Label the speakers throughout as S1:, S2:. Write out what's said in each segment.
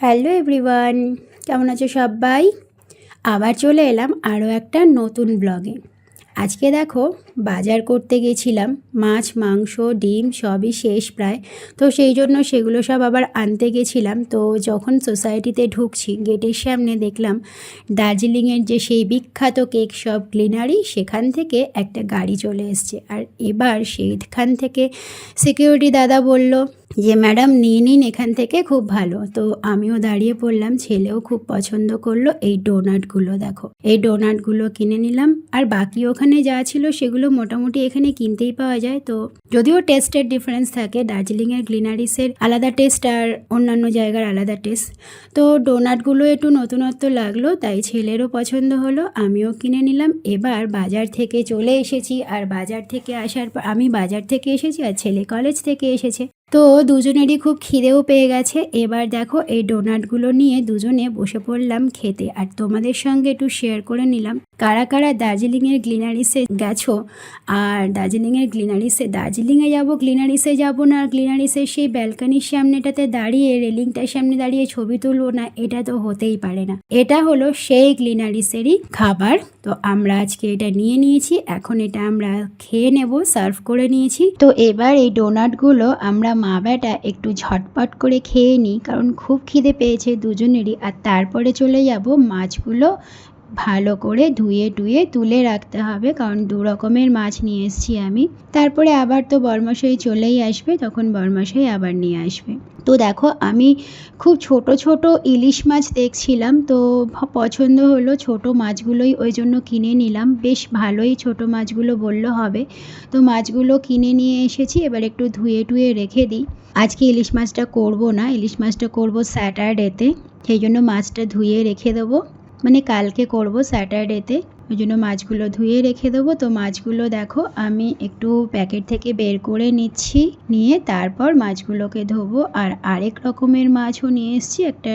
S1: Hello everyone, কেমন আছো সবাই? আবার চলে এলাম আরও একটা নতুন ব্লগে। আজকে দেখো বাজার করতে গেছিলাম, মাছ মাংস ডিম সবই শেষ প্রায়। তো সেই জন্য সেগুলো সব আবার আনতে গেছিলাম। তো যখন সোসাইটিতে ঢুকছি গেটের সামনে দেখলাম দার্জিলিংয়ের যে সেই বিখ্যাত কেক শপ গ্লিনারি, সেখান থেকে একটা গাড়ি চলে এসছে। আর এবার সেইখান থেকে সিকিউরিটি দাদা বলল যে ম্যাডাম নিয়ে নিন এখান থেকে, খুব ভালো। তো আমিও দাঁড়িয়ে পড়লাম, ছেলেও খুব পছন্দ করলো এই ডোনাটগুলো। দেখো এই ডোনাটগুলো কিনে নিলাম। আর বাকি ওখানে যা ছিল সেগুলো মোটামুটি এখানে কিনতেই পাওয়া যায়। তো যদিও টেস্টের ডিফারেন্স থাকে, দার্জিলিংয়ের গ্লিনারিসের আলাদা টেস্ট আর অন্যান্য জায়গার আলাদা টেস্ট। তো ডোনাটগুলো একটু নতুনত্ব লাগলো, তাই ছেলেরও পছন্দ হলো, আমিও কিনে নিলাম। এবার বাজার থেকে চলে এসেছি, আর বাজার থেকে আসার পর আমি বাজার থেকে এসেছি আর ছেলে কলেজ থেকে এসেছে। তো দুজনেরই খুব খিদেও পেয়ে গেছে। এবার দেখো এই ডোনাটগুলো নিয়ে দুজনে বসে পড়লাম খেতে। আর তোমাদের সঙ্গে একটু শেয়ার করে নিলাম কারা কারা দার্জিলিংয়ের গ্লিনারিসে গেছো। আর দার্জিলিংয়ে যাবো, গ্লিনারিসে যাবো না, গ্লিনারিসের সেই ব্যালকানির সামনেটাতে দাঁড়িয়ে রেলিংটার সামনে দাঁড়িয়ে ছবি তুলবো না, এটা তো হতেই পারে না। এটা হলো সেই গ্লিনারিসেরই খাবার। তো আমরা আজকে এটা নিয়ে নিয়েছি, এখন এটা আমরা খেয়ে নেব, সার্ভ করে নিয়েছি। তো এবার এই ডোনাটগুলো আমরা মা বেটা একটু ঝটপট করে খেয়ে নিই, কারণ খুব খিদে পেয়েছে দুজনেরই। আর তারপরে চলে যাব মাছগুলো ভালো করে ধুয়ে তুলে রাখতে হবে, কারণ দু রকমের মাছ নিয়ে এসেছি আমি। তারপরে আবার তো বরমশাই চলেই আসবে, তখন বরমশাই আবার নিয়ে আসবে। তো দেখো আমি খুব ছোট ছোট ইলিশ মাছ দেখছিলাম, তো পছন্দ হলো ছোট মাছগুলোই, ওই জন্য কিনে নিলাম। বেশ ভালোই ছোট মাছগুলো বললো হবে। তো মাছগুলো কিনে নিয়ে এসেছি, এবার একটু ধুয়ে রেখে দিই। আজকে ইলিশ মাছটা করবো না, ইলিশ মাছটা করবো স্যাটারডেতে, সেই জন্য মাছটা ধুয়ে রেখে দেবো। মানে কালকে করব স্যাটারডেতে, ওই জন্য মাছগুলো ধুয়ে রেখে দেবো। তো মাছগুলো দেখো আমি একটু প্যাকেট থেকে বের করে নিচ্ছি, নিয়ে তারপর মাছগুলোকে ধোবো। আর আরেক রকমের মাছও নিয়ে এসেছি, একটা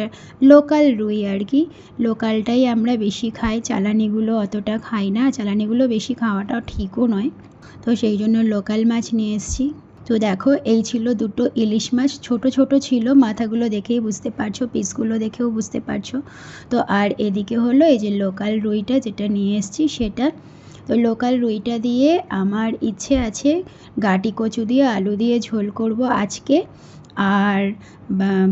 S1: লোকাল রুই আর কি। লোকালটাই আমরা বেশি খাই, চালানিগুলো অতটা খাই না, চালানিগুলো বেশি খাওয়াটাও ঠিকও নয়। তো সেই জন্য লোকাল মাছ নিয়ে এসেছি। তো দেখো এই ছিল দুটো ইলিশ মাছ, ছোট ছোট ছিল, মাথাগুলো দেখেই বুঝতে পারছো, পিসগুলো দেখেও বুঝতে পারছো। তো আর এদিকে হলো এই যে লোকাল রুইটা যেটা নিয়ে এসেছি সেটা। তো লোকাল রুইটা দিয়ে আমার ইচ্ছে আছে গাটি কচু দিয়ে আলু দিয়ে ঝোল করব আজকে। আর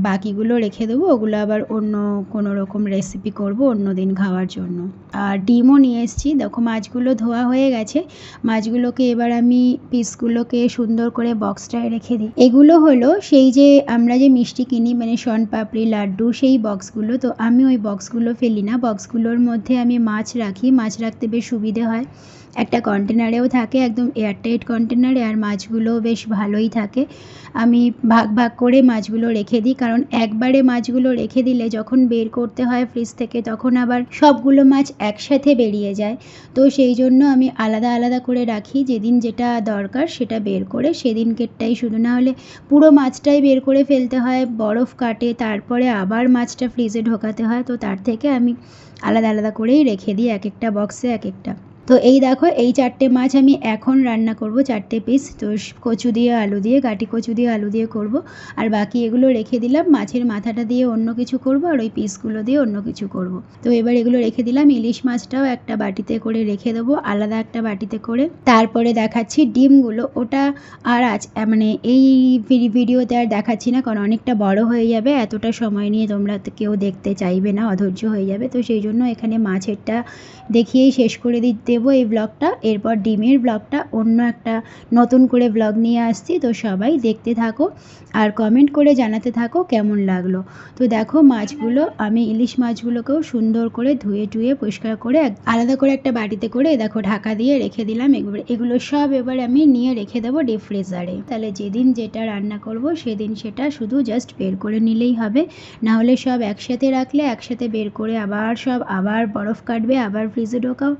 S1: বাকিগুলো রেখে দেবো, ওগুলো আবার অন্য কোনো রকম রেসিপি করব অন্য দিন খাওয়ার জন্য। আর ডিমও নিয়ে এসেছি। দেখো মাছগুলো ধোয়া হয়ে গেছে, মাছগুলোকে এবার আমি পিসগুলোকে সুন্দর করে বক্সটায় রেখে দিই। এগুলো হলো সেই যে আমরা যে মিষ্টি কিনি, মানে শনপাপড়ি লাড্ডু, সেই বক্সগুলো। তো আমি ওই বক্সগুলো ফেলি না, বক্সগুলোর মধ্যে আমি মাছ রাখি, মাছ রাখতে বেশ সুবিধে হয়। একটা কন্টেনারেও থাকে, একদম এয়ারটাইট কন্টেনারে, আর মাছগুলোও বেশ ভালোই থাকে। আমি ভাগ ভাগ করে মাছগুলো রেখে দিই, কারণ একবারে মাছগুলো রেখে দিলে যখন বের করতে হয় ফ্রিজ থেকে তখন আবার সবগুলো মাছ একসাথে বেরিয়ে যায়। তো সেই জন্য আমি আলাদা আলাদা করে রাখি, যেদিন যেটা দরকার সেটা বের করে সেদিনকেরটাই শুধু, না হলে পুরো মাছটাই বের করে ফেলতে হয়, বরফ কাটে, তারপরে আবার মাছটা ফ্রিজে ঢোকাতে হয়। তো তার থেকে আমি আলাদা আলাদা করেই রেখে দিই এক একটা বক্সে এক একটা। তো এই দেখো এই 4টে মাছ আমি এখন রান্না করব, 4টে পিস। তো কচু দিয়ে আলু দিয়ে, গাটি কচু দিয়ে আলু দিয়ে করব। আর বাকি এগুলো রেখে দিলাম, মাছের মাথাটা দিয়ে অন্য কিছু করব, আর ওই পিসগুলো দিয়ে অন্য কিছু করব। তো এবার এগুলো রেখে দিলাম। ইলিশ মাছটাও একটা বাটিতে করে রেখে দেবো, আলাদা একটা বাটিতে করে। তারপরে দেখাচ্ছি ডিমগুলো, ওটা আর মানে এই ভিডিওতে আর দেখাচ্ছি না, কারণ অনেকটা বড় হয়ে যাবে, এতটা সময় নিয়ে তোমরা কেউ দেখতে চাইবে না, অধৈর্য হয়ে যাবে। তো সেই জন্য এখানে মাছেরটা দেখিয়েই শেষ করে দেবো এই ব্লগটা। এরপর ডিমের ব্লগটা অন্য একটা নতুন করে ব্লগ নিয়ে আসছি। তো সবাই দেখতে থাকো আর কমেন্ট করে জানাতে থাকো কেমন লাগলো। তো দেখো মাছগুলো আমি ইলিশ মাছগুলোকেও সুন্দর করে ধুয়ে পরিষ্কার করে আলাদা করে একটা বাটিতে করে দেখো ঢাকা দিয়ে রেখে দিলাম। এগুলো সব এবার আমি নিয়ে রেখে দেবো ডিপ ফ্রিজারে। তাহলে যেদিন যেটা রান্না করব সেদিন সেটা শুধু জাস্ট বের করে নিলেই হবে, না হলে সব একসাথে রাখলে একসাথে বের করে আবার বরফ কাটবে, আবার ফ্রিজে ঢোকাও,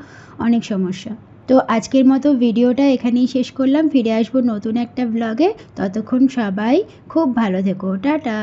S1: অনেক সমস্যা। তো আজকের মতো ভিডিওটা এখানেই শেষ করলাম, ফিরে আসবো নতুন একটা ব্লগে। ততক্ষণ সবাই খুব ভালো থেকো, টাটা।